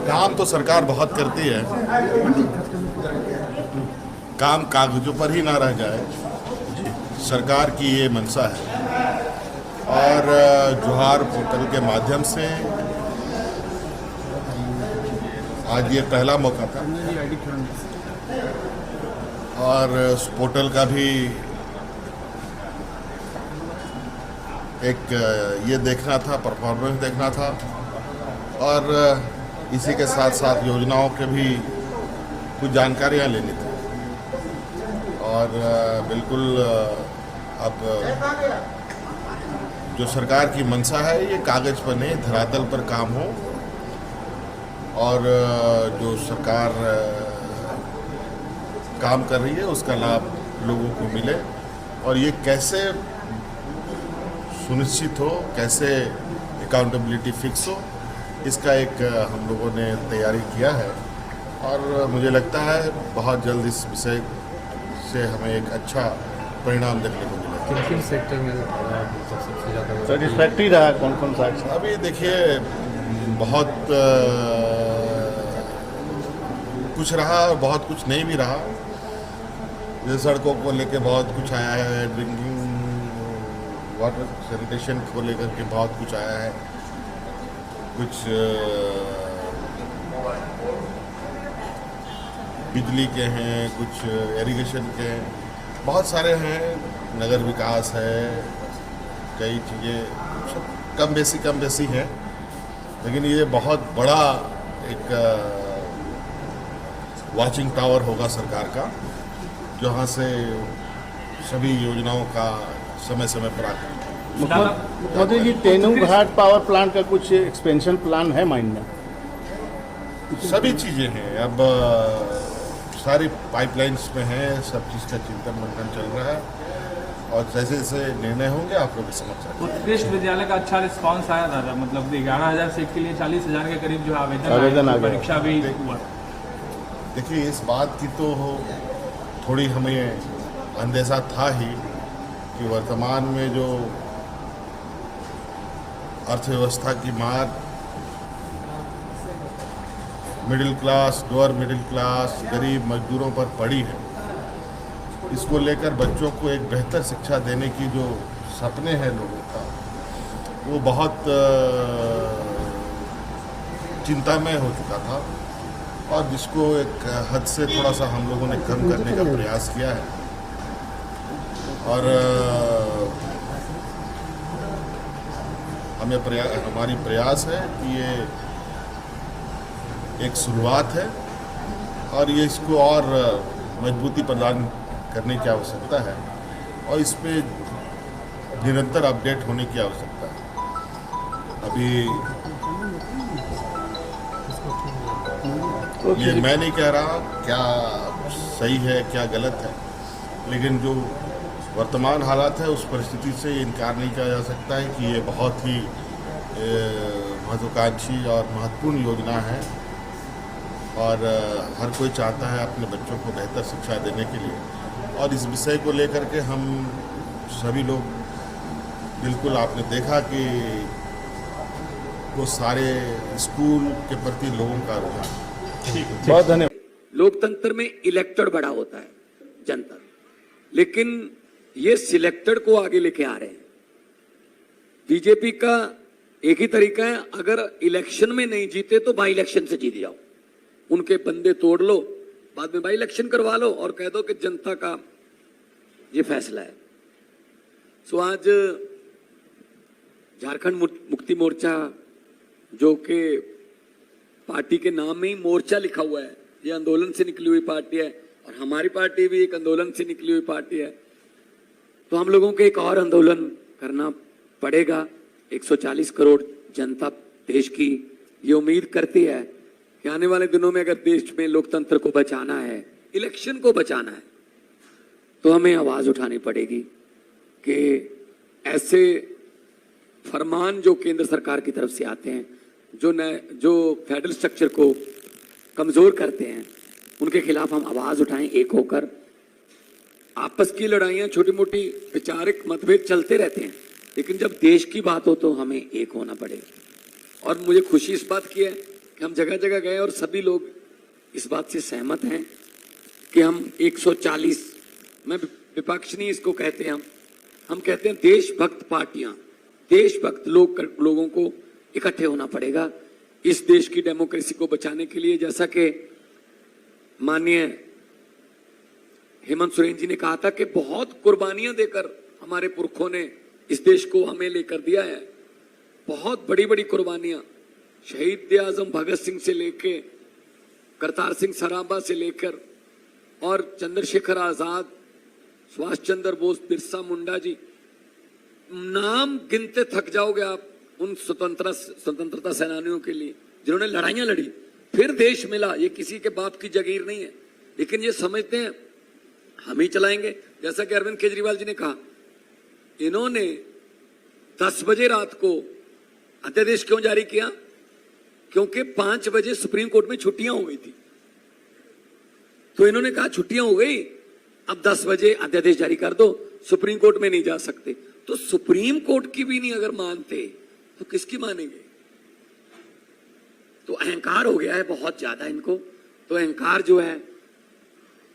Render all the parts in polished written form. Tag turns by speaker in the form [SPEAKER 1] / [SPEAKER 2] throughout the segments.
[SPEAKER 1] काम तो सरकार बहुत करती है, काम कागजों पर ही ना रह जाए, सरकार की ये मंशा है। और जोहार पोर्टल के माध्यम से आज ये पहला मौका था और उस पोर्टल का भी एक ये देखना था, परफॉर्मेंस देखना था और इसी के साथ साथ योजनाओं के भी कुछ जानकारियाँ लेनी थी। और बिल्कुल अब जो सरकार की मंशा है ये कागज पर नहीं धरातल पर काम हो और जो सरकार काम कर रही है उसका लाभ लोगों को मिले और ये कैसे सुनिश्चित हो, कैसे अकाउंटेबिलिटी फिक्स हो, इसका एक हम लोगों ने तैयारी किया है और मुझे लगता है बहुत जल्द इस विषय से हमें एक अच्छा परिणाम देखने को मिलेगा।
[SPEAKER 2] किन सेक्टर में सबसे ज़्यादा
[SPEAKER 3] सेटिस्फैक्ट्री रहा? कौन कौन सा?
[SPEAKER 1] अभी देखिए बहुत कुछ रहा और बहुत कुछ नहीं भी रहा। जैसे सड़कों को लेके बहुत कुछ आया है, ड्रिंकिंग वाटर सैनिटेशन को लेकर के बहुत कुछ आया है, कुछ बिजली के हैं, कुछ इरिगेशन के हैं, बहुत सारे हैं, नगर विकास है, कई चीज़ें सब कम बेसी हैं। लेकिन ये बहुत बड़ा एक वाचिंग टावर होगा सरकार का, जहाँ से सभी योजनाओं का समय समय पर आकर
[SPEAKER 3] मुख्यमंत्री जी, तेनू घाट पावर प्लांट का कुछ एक्सपेंशन प्लान है माइंड में?
[SPEAKER 1] सभी चीज़ें हैं, अब सारी पाइपलाइंस में है, सब चीज़ का चिंतन मंथन चल रहा है और जैसे जैसे निर्णय होंगे आप लोग समझ सकते हैं।
[SPEAKER 4] उत्कृष्ट विद्यालय का अच्छा रिस्पांस आया था, मतलब 11,000 सीट के लिए 40,000 के करीब जो
[SPEAKER 3] आवेदन
[SPEAKER 4] आवेदन
[SPEAKER 3] आ गया।
[SPEAKER 4] परीक्षा भी हुआ।
[SPEAKER 1] देखिए इस बात की तो थोड़ी हमें अंदेशा था ही कि वर्तमान में जो अर्थव्यवस्था की मार middle class, lower middle class, गरीब मजदूरों पर पड़ी है, इसको लेकर बच्चों को एक बेहतर शिक्षा देने की जो सपने हैं लोगों का, वो बहुत चिंतामय हो चुका था और जिसको एक हद से थोड़ा सा हम लोगों ने कम करने का प्रयास किया है। और हमारी प्रयास है कि ये एक शुरुआत है और ये इसको और मजबूती प्रदान करने की आवश्यकता है और इस पे निरंतर अपडेट होने की आवश्यकता है। अभी ये मैं नहीं कह रहा क्या सही है क्या गलत है, लेकिन जो वर्तमान हालात है उस परिस्थिति से इनकार नहीं किया जा सकता है कि ये बहुत ही महत्वाकांक्षी और महत्वपूर्ण योजना है और हर कोई चाहता है अपने बच्चों को बेहतर शिक्षा देने के लिए। और इस विषय को लेकर के हम सभी लोग बिल्कुल, आपने देखा कि वो सारे स्कूल के प्रति लोगों का रुझान।
[SPEAKER 3] बहुत धन्यवाद।
[SPEAKER 5] लोकतंत्र में इलेक्टेड बड़ा होता है जनता, लेकिन ये सिलेक्टेड को आगे लेके आ रहे हैं। बीजेपी का एक ही तरीका है, अगर इलेक्शन में नहीं जीते तो बाई इलेक्शन से जीत जाओ, उनके बंदे तोड़ लो, बाद में बाई इलेक्शन करवा लो और कह दो कि जनता का ये फैसला है। सो आज झारखंड मुक्ति मोर्चा, जो कि पार्टी के नाम में ही मोर्चा लिखा हुआ है, ये आंदोलन से निकली हुई पार्टी है और हमारी पार्टी भी एक आंदोलन से निकली हुई पार्टी है। तो हम लोगों को एक और आंदोलन करना पड़ेगा। 140 करोड़ जनता देश की ये उम्मीद करती है कि आने वाले दिनों में अगर देश में लोकतंत्र को बचाना है, इलेक्शन को बचाना है, तो हमें आवाज उठानी पड़ेगी कि ऐसे फरमान जो केंद्र सरकार की तरफ से आते हैं, जो फेडरल स्ट्रक्चर को कमजोर करते हैं, उनके खिलाफ हम आवाज उठाएं एक होकर। आपस की लड़ाइयां, छोटी मोटी वैचारिक मतभेद चलते रहते हैं, लेकिन जब देश की बात हो तो हमें एक होना पड़ेगा। और मुझे खुशी इस बात की है कि हम जगह जगह गए और सभी लोग इस बात से सहमत हैं कि हम 140, मैं विपक्ष नहीं इसको कहते, हम कहते हैं देशभक्त पार्टियां, देशभक्त लोगों को इकट्ठे होना पड़ेगा इस देश की डेमोक्रेसी को बचाने के लिए। जैसा कि माननीय हेमंत सोरेन जी ने कहा था कि बहुत कुर्बानियां देकर हमारे पुरखों ने इस देश को हमें लेकर दिया है, बहुत बड़ी बड़ी कुर्बानियां। शहीद आजम भगत सिंह से लेके करतार सिंह सराभा से लेकर और चंद्रशेखर आजाद, सुभाष चंद्र बोस, बिरसा मुंडा जी, नाम गिनते थक जाओगे आप उन स्वतंत्रता सेनानियों के लिए जिन्होंने लड़ाइयां लड़ी, फिर देश मिला। ये किसी के बाप की जागीर नहीं है, लेकिन ये समझते हैं हम ही चलाएंगे। जैसा कि अरविंद केजरीवाल जी ने कहा, इन्होंने 10 बजे रात को अध्यादेश क्यों जारी किया? क्योंकि 5 बजे सुप्रीम कोर्ट में छुट्टियां हो गई थी, तो इन्होंने कहा छुट्टियां हो गई, अब 10 बजे अध्यादेश जारी कर दो, सुप्रीम कोर्ट में नहीं जा सकते। तो सुप्रीम कोर्ट की भी नहीं अगर मानते तो किसकी मानेंगे? तो अहंकार हो गया है बहुत ज्यादा इनको। तो अहंकार जो है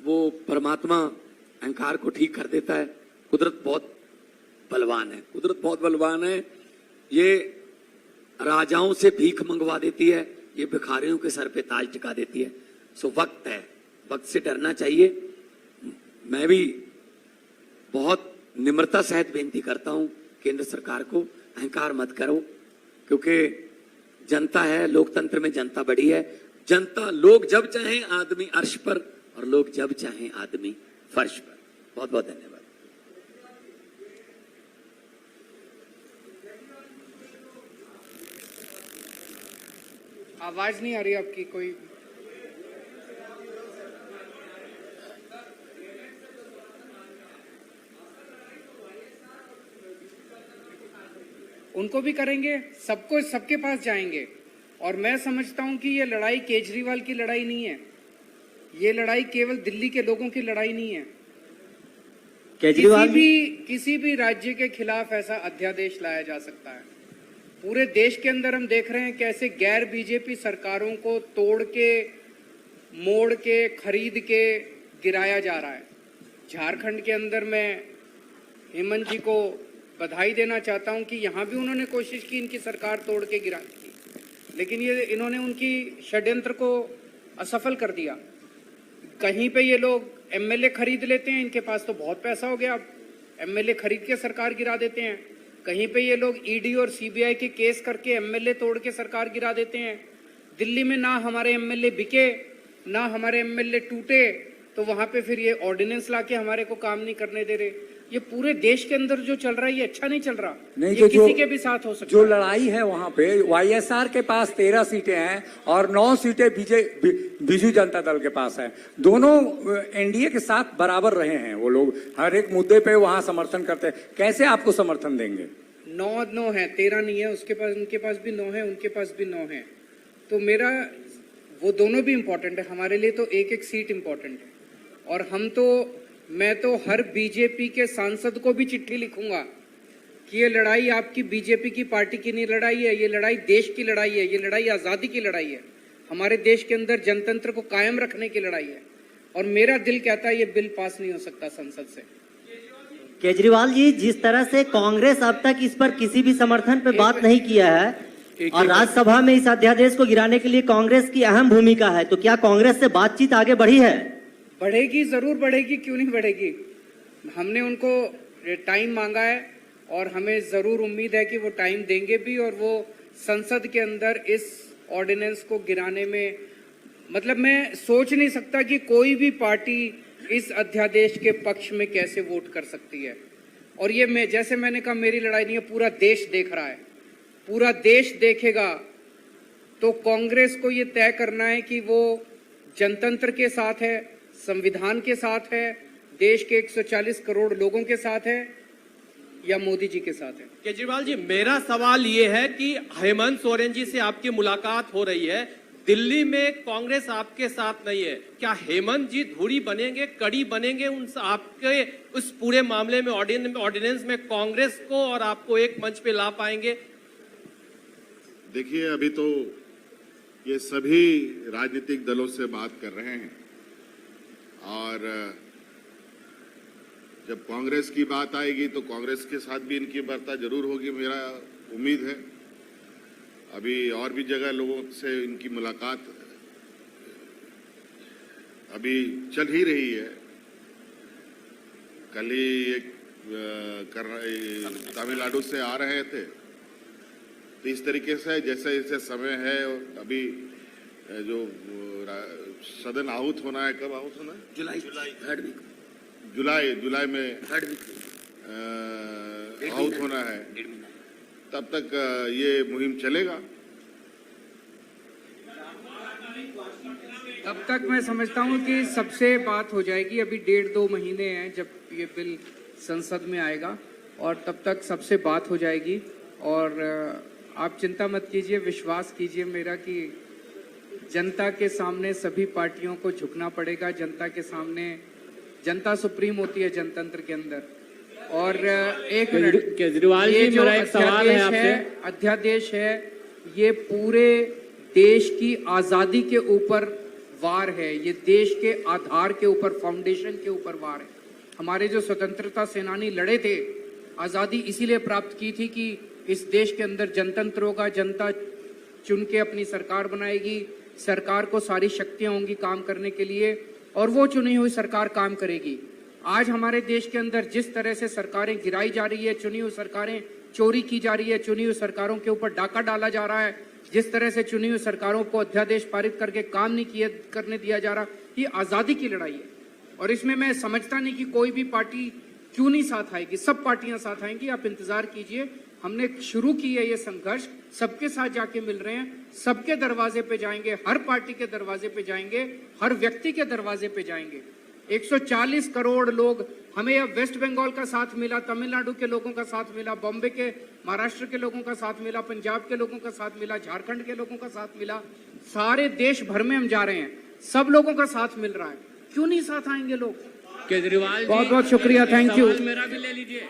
[SPEAKER 5] वो परमात्मा अहंकार को ठीक कर देता है। कुदरत बहुत बलवान है, कुदरत बहुत बलवान है। ये राजाओं से भीख मंगवा देती है, ये भिखारियों के सर पे ताज टिका देती है। सो वक्त है, वक्त से डरना चाहिए। मैं भी बहुत निम्रता सहित बेनती करता हूं केंद्र सरकार को, अहंकार मत करो, क्योंकि जनता है, लोकतंत्र में जनता बड़ी है। जनता, लोग जब चाहें आदमी अर्श पर और लोग जब चाहें आदमी फर्श पर। बहुत बहुत धन्यवाद।
[SPEAKER 6] आवाज नहीं आ रही आपकी कोई। उनको भी करेंगे, सबको, सबके पास जाएंगे। और मैं समझता हूं कि ये लड़ाई केजरीवाल की लड़ाई नहीं है, ये लड़ाई केवल दिल्ली के लोगों की लड़ाई नहीं है। किसी भी राज्य के खिलाफ ऐसा अध्यादेश लाया जा सकता है। पूरे देश के अंदर हम देख रहे हैं कैसे गैर बीजेपी सरकारों को तोड़ के, मोड़ के, खरीद के गिराया जा रहा है। झारखंड के अंदर मैं हेमंत जी को बधाई देना चाहता हूं कि यहां भी उन्होंने कोशिश की इनकी सरकार तोड़ के गिराने की, लेकिन इन्होंने उनकी षड्यंत्र को असफल कर दिया। कहीं पे ये लोग एमएलए खरीद लेते हैं, इनके पास तो बहुत पैसा हो गया, अब एमएलए खरीद के सरकार गिरा देते हैं। कहीं पे ये लोग ईडी और सीबीआई के केस करके एमएलए तोड़ के सरकार गिरा देते हैं। दिल्ली में ना हमारे एमएलए बिके, ना हमारे एमएलए टूटे, तो वहां पे फिर ये ऑर्डिनेंस लाके हमारे को काम नहीं करने दे रहे। ये पूरे देश के अंदर जो चल रहा है ये अच्छा नहीं चल रहा। नहीं, ये किसी के भी साथ हो सकता है।
[SPEAKER 7] जो लड़ाई है वहां पे वाईएसआर के पास 13 सीटें हैं और 9 सीटें बीजू जनता दल के पास है। दोनों एनडीए के साथ बराबर रहे हैं। वो लोग हर एक मुद्दे पे वहां समर्थन करते हैं। कैसे आपको समर्थन देंगे?
[SPEAKER 6] 9 है, 13 नहीं है। उसके पास, उनके पास भी 9 है, उनके पास भी 9 है। तो मेरा, वो दोनों भी इम्पोर्टेंट है हमारे लिए। तो एक एक सीट इम्पोर्टेंट है। और मैं तो हर बीजेपी के सांसद को भी चिट्ठी लिखूंगा कि ये लड़ाई आपकी बीजेपी की पार्टी की नहीं लड़ाई है, ये लड़ाई देश की लड़ाई है, ये लड़ाई आजादी की लड़ाई है, हमारे देश के अंदर जनतंत्र को कायम रखने की लड़ाई है। और मेरा दिल कहता है ये बिल पास नहीं हो सकता संसद से।
[SPEAKER 8] केजरीवाल जी, जिस तरह से कांग्रेस अब तक इस पर किसी भी समर्थन पे बात नहीं किया है और राज्यसभा में इस अध्यादेश को गिराने के लिए कांग्रेस की अहम भूमिका है, तो क्या कांग्रेस से बातचीत आगे बढ़ी है?
[SPEAKER 6] बढ़ेगी, जरूर बढ़ेगी, क्यों नहीं बढ़ेगी। हमने उनको टाइम मांगा है और हमें जरूर उम्मीद है कि वो टाइम देंगे भी, और वो संसद के अंदर इस ऑर्डिनेंस को गिराने में, मतलब मैं सोच नहीं सकता कि कोई भी पार्टी इस अध्यादेश के पक्ष में कैसे वोट कर सकती है। और ये जैसे मैंने कहा, मेरी लड़ाई नहीं है, पूरा देश देख रहा है, पूरा देश देखेगा। तो कांग्रेस को ये तय करना है कि वो जनतंत्र के साथ है, संविधान के साथ है, देश के 140 करोड़ लोगों के साथ है, या मोदी जी के साथ है।
[SPEAKER 9] केजरीवाल जी, मेरा सवाल ये है कि हेमंत सोरेन जी से आपकी मुलाकात हो रही है, दिल्ली में कांग्रेस आपके साथ नहीं है, क्या हेमंत जी धुरी बनेंगे, कड़ी बनेंगे उन आपके उस पूरे मामले में, ऑर्डिनेंस में कांग्रेस को और आपको एक मंच पे ला पाएंगे?
[SPEAKER 1] देखिए, अभी तो ये सभी राजनीतिक दलों से बात कर रहे हैं और जब कांग्रेस की बात आएगी तो कांग्रेस के साथ भी इनकी वार्ता जरूर होगी, मेरा उम्मीद है। अभी और भी जगह लोगों से इनकी मुलाकात अभी चल ही रही है। कल ही एक तमिलनाडु से आ रहे थे, तो इस तरीके से जैसे जैसे समय है अभी जो सदन आहूत होना है, कब आहूत होना है? जुलाई में आहूत होना है, तब तक ये मुहिम चलेगा।
[SPEAKER 6] तब तक मैं समझता हूं कि सबसे बात हो जाएगी। अभी 1.5-2 महीने हैं जब ये बिल संसद में आएगा और तब तक सबसे बात हो जाएगी। और आप चिंता मत कीजिए, विश्वास कीजिए मेरा कि जनता के सामने सभी पार्टियों को झुकना पड़ेगा। जनता के सामने, जनता सुप्रीम होती है जनतंत्र के अंदर। और एक मिनट,
[SPEAKER 9] केजरीवाल
[SPEAKER 6] ये
[SPEAKER 9] जी,
[SPEAKER 6] जो
[SPEAKER 9] मेरा एक सवाल है आपसे।
[SPEAKER 6] अध्यादेश है, ये पूरे देश की आजादी के ऊपर वार है। ये देश के आधार के ऊपर, फाउंडेशन के ऊपर वार है। हमारे जो स्वतंत्रता सेनानी लड़े थे, आजादी इसीलिए प्राप्त की थी कि इस देश के अंदर जनतंत्र होगा, जनता चुन के अपनी सरकार बनाएगी, सरकार को सारी शक्तियां होंगी काम करने के लिए और वो चुनी हुई सरकार काम करेगी। आज हमारे देश के अंदर जिस तरह से सरकारें गिराई जा रही है, चुनी हुई सरकारें चोरी की जा रही है, चुनी हुई सरकारों के ऊपर डाका डाला जा रहा है, जिस तरह से चुनी हुई सरकारों को अध्यादेश पारित करके काम नहीं करने दिया जा रहा, ये आजादी की लड़ाई है। और इसमें मैं समझता नहीं कि कोई भी पार्टी क्यों नहीं साथ आएगी। सब पार्टियां साथ आएंगी, आप इंतजार कीजिए। हमने शुरू की है ये संघर्ष, सबके साथ जाके मिल रहे हैं, सबके दरवाजे पे जाएंगे, हर पार्टी के दरवाजे पे जाएंगे, हर व्यक्ति के दरवाजे पे जाएंगे। 140 करोड़ लोग, हमें अब वेस्ट बंगाल का साथ मिला, तमिलनाडु के लोगों का साथ मिला, बॉम्बे के, महाराष्ट्र के लोगों का साथ मिला, पंजाब के लोगों का साथ मिला, झारखंड के लोगों का साथ मिला। सारे देश भर में हम जा रहे हैं, सब लोगों का साथ मिल रहा है। क्यों नहीं साथ आएंगे लोग?
[SPEAKER 9] केजरीवाल
[SPEAKER 6] बहुत बहुत शुक्रिया, थैंक यू।
[SPEAKER 9] मेरा भी ले लीजिए।